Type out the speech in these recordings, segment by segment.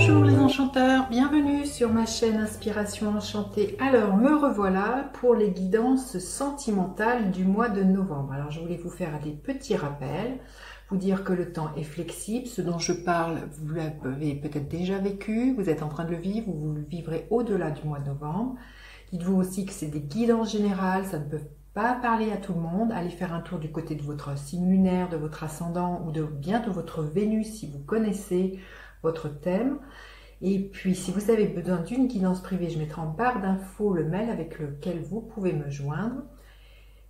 Bonjour les enchanteurs, bienvenue sur ma chaîne Inspiration Enchantée. Alors me revoilà pour les guidances sentimentales du mois de novembre. Alors je voulais vous faire des petits rappels, vous dire que le temps est flexible, ce dont je parle vous l'avez peut-être déjà vécu, vous êtes en train de le vivre ou vous le vivrez au-delà du mois de novembre. Dites-vous aussi que c'est des guidances générales, ça ne peut pas parler à tout le monde. Allez faire un tour du côté de votre signe lunaire, de votre ascendant ou bien de votre Vénus si vous connaissez votre thème. Et puis si vous avez besoin d'une guidance privée, je mettrai en barre d'infos le mail avec lequel vous pouvez me joindre.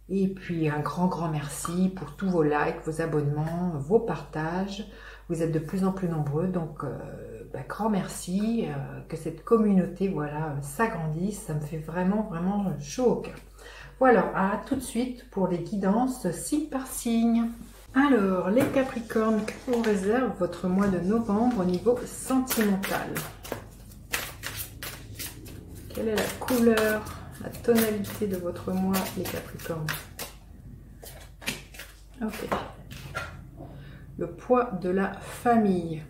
Et puis un grand merci pour tous vos likes, vos abonnements, vos partages. Vous êtes de plus en plus nombreux, donc grand merci, que cette communauté s'agrandisse, ça me fait vraiment chaud au cœur. Voilà, à tout de suite pour les guidances signe par signe. Alors, les Capricornes, que vous réserve votre mois de novembre au niveau sentimental? Quelle est la couleur, la tonalité de votre mois, les Capricornes? Ok. Le poids de la famille.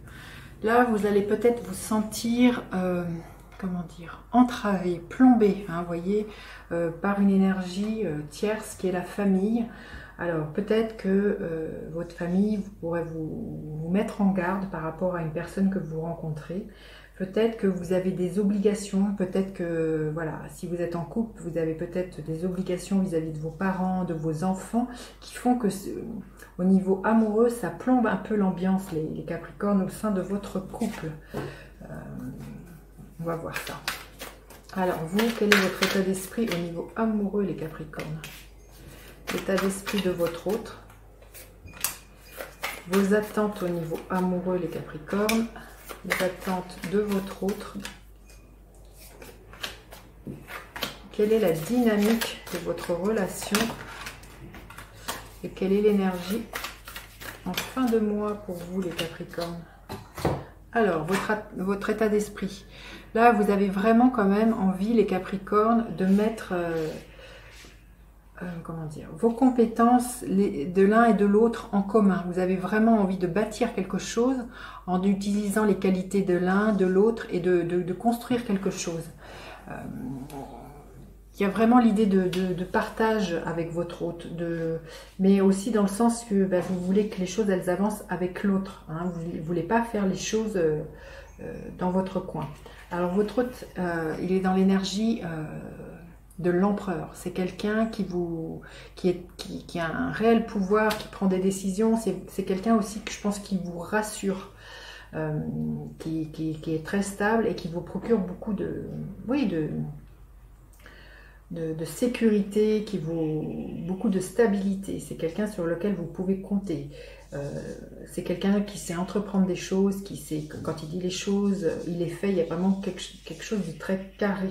Là, vous allez peut-être vous sentir, entravé, plombé, hein, voyez, par une énergie tierce qui est la famille. Alors, peut-être que votre famille pourrait vous mettre en garde par rapport à une personne que vous rencontrez. Peut-être que vous avez des obligations, peut-être que, voilà, si vous êtes en couple, vous avez peut-être des obligations vis-à-vis de vos parents, de vos enfants, qui font que, au niveau amoureux, ça plombe un peu l'ambiance, les Capricornes, au sein de votre couple. On va voir ça. Alors, vous, quel est votre état d'esprit au niveau amoureux, les Capricornes? L'état d'esprit de votre autre, vos attentes au niveau amoureux, les Capricornes, les attentes de votre autre, quelle est la dynamique de votre relation et quelle est l'énergie en fin de mois pour vous, les Capricornes. Alors, votre état d'esprit, là vous avez vraiment quand même envie, les Capricornes, de mettre vos compétences de l'un et de l'autre en commun. Vous avez vraiment envie de bâtir quelque chose en utilisant les qualités de l'un, de l'autre et de construire quelque chose. Il y a vraiment l'idée de partage avec votre hôte, mais aussi dans le sens que vous voulez que les choses elles avancent avec l'autre. Hein, vous ne voulez pas faire les choses dans votre coin. Alors votre hôte, il est dans l'énergie de l'empereur. C'est quelqu'un qui a un réel pouvoir, qui prend des décisions. C'est quelqu'un aussi que je pense qui vous rassure, qui est très stable et qui vous procure beaucoup de sécurité, beaucoup de stabilité. C'est quelqu'un sur lequel vous pouvez compter. C'est quelqu'un qui sait entreprendre des choses, qui sait que quand il dit les choses, il les fait. Il y a vraiment quelque chose de très carré.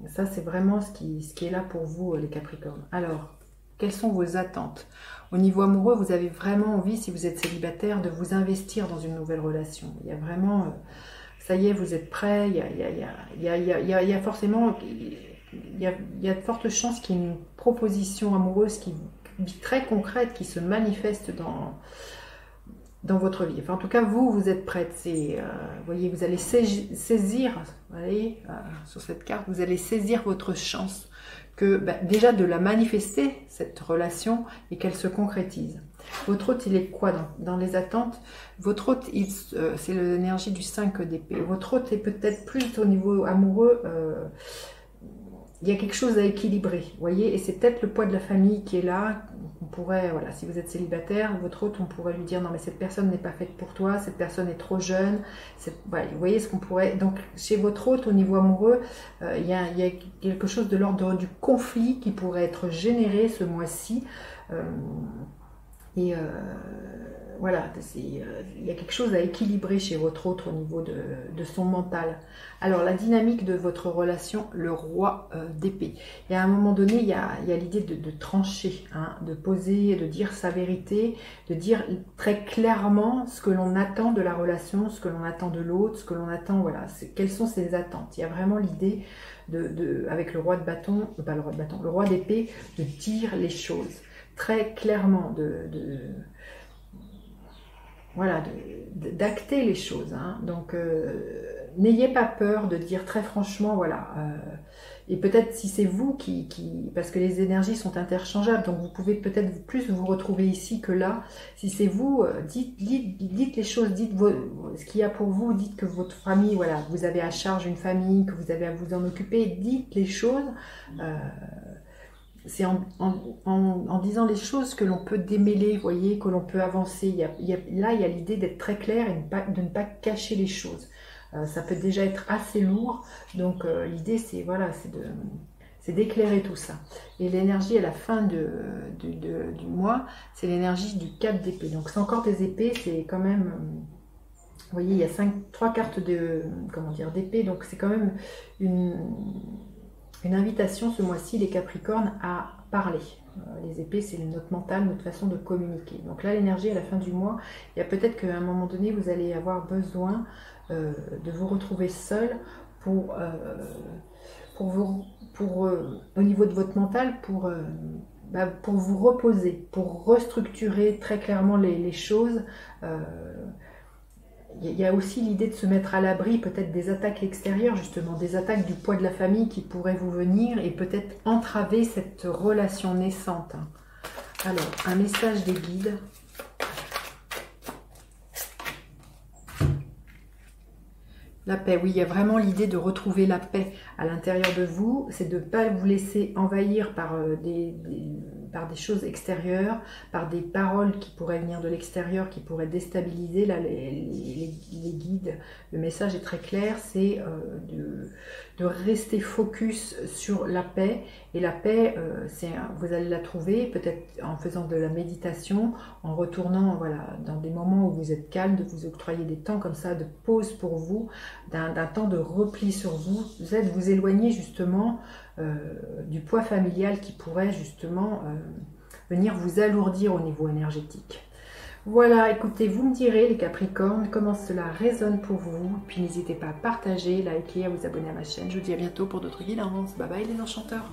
Ça, c'est vraiment ce qui est là pour vous, les Capricornes. Alors, quelles sont vos attentes? Au niveau amoureux, vous avez vraiment envie, si vous êtes célibataire, de vous investir dans une nouvelle relation. Il y a vraiment, ça y est, vous êtes prêts. Il y a forcément, il y a de fortes chances qu'il y ait une proposition amoureuse très concrète qui se manifeste dans votre vie. Enfin, en tout cas, vous êtes prête. Vous voyez, vous allez saisir, vous voyez, sur cette carte, vous allez saisir votre chance déjà de la manifester, cette relation, et qu'elle se concrétise. Votre hôte, il est quoi dans les attentes? Votre hôte, c'est l'énergie du 5 d'épée. Votre hôte est peut-être plus au niveau amoureux. Il y a quelque chose à équilibrer, vous voyez, et c'est peut-être le poids de la famille qui est là. On pourrait, voilà, si vous êtes célibataire, votre hôte, on pourrait lui dire non mais cette personne n'est pas faite pour toi, cette personne est trop jeune. Voilà, vous voyez ce qu'on pourrait. Donc chez votre hôte, au niveau amoureux, il y a quelque chose de l'ordre du conflit qui pourrait être généré ce mois-ci. Voilà, il y a quelque chose à équilibrer chez votre autre au niveau de son mental. Alors, la dynamique de votre relation, le roi d'épée. Il y a un moment donné, il y a l'idée de trancher, hein, de poser, de dire sa vérité, de dire très clairement ce que l'on attend de la relation, ce que l'on attend de l'autre, ce que l'on attend, voilà, quelles sont ses attentes. Il y a vraiment l'idée avec le roi de bâton, pas le roi de bâton, le roi d'épée, de dire les choses très clairement, voilà, d'acter les choses. Hein. Donc, n'ayez pas peur de dire très franchement, voilà. Et peut-être si c'est vous parce que les énergies sont interchangeables, donc vous pouvez peut-être plus vous retrouver ici que là. Si c'est vous, dites les choses, ce qu'il y a pour vous, dites que votre famille, voilà, vous avez à charge une famille, que vous avez à vous en occuper, dites les choses. C'est en disant les choses que l'on peut démêler, vous voyez, que l'on peut avancer. Là, il y a l'idée d'être très clair et de ne pas cacher les choses. Ça peut déjà être assez lourd, donc l'idée c'est voilà, c'est d'éclairer tout ça. Et l'énergie à la fin du mois, c'est l'énergie du 4 d'épée. Donc c'est encore des épées, c'est quand même, vous voyez, il y a 3 cartes d'épée, donc c'est quand même une invitation ce mois-ci, les Capricornes, à parler. Les épées, c'est notre mental, notre façon de communiquer. Donc là, l'énergie à la fin du mois, il y a peut-être qu'à un moment donné, vous allez avoir besoin de vous retrouver seul au niveau de votre mental, pour vous reposer, pour restructurer très clairement les choses. Il y a aussi l'idée de se mettre à l'abri peut-être des attaques extérieures, justement, des attaques du poids de la famille qui pourraient vous venir et peut-être entraver cette relation naissante. Alors, un message des guides. La paix, oui, il y a vraiment l'idée de retrouver la paix à l'intérieur de vous, c'est de ne pas vous laisser envahir par des choses extérieures, par des paroles qui pourraient venir de l'extérieur, qui pourraient déstabiliser. Là, les guides, le message est très clair, c'est de rester focus sur la paix. Et la paix, vous allez la trouver peut-être en faisant de la méditation, en retournant voilà, dans des moments où vous êtes calme, de vous octroyer des temps comme ça, de pause pour vous, d'un temps de repli sur vous. Vous éloigner justement du poids familial qui pourrait justement venir vous alourdir au niveau énergétique. Voilà, écoutez, vous me direz les Capricornes comment cela résonne pour vous. Puis n'hésitez pas à partager, liker, à vous abonner à ma chaîne. Je vous dis à bientôt pour d'autres guidances. Bye bye les enchanteurs.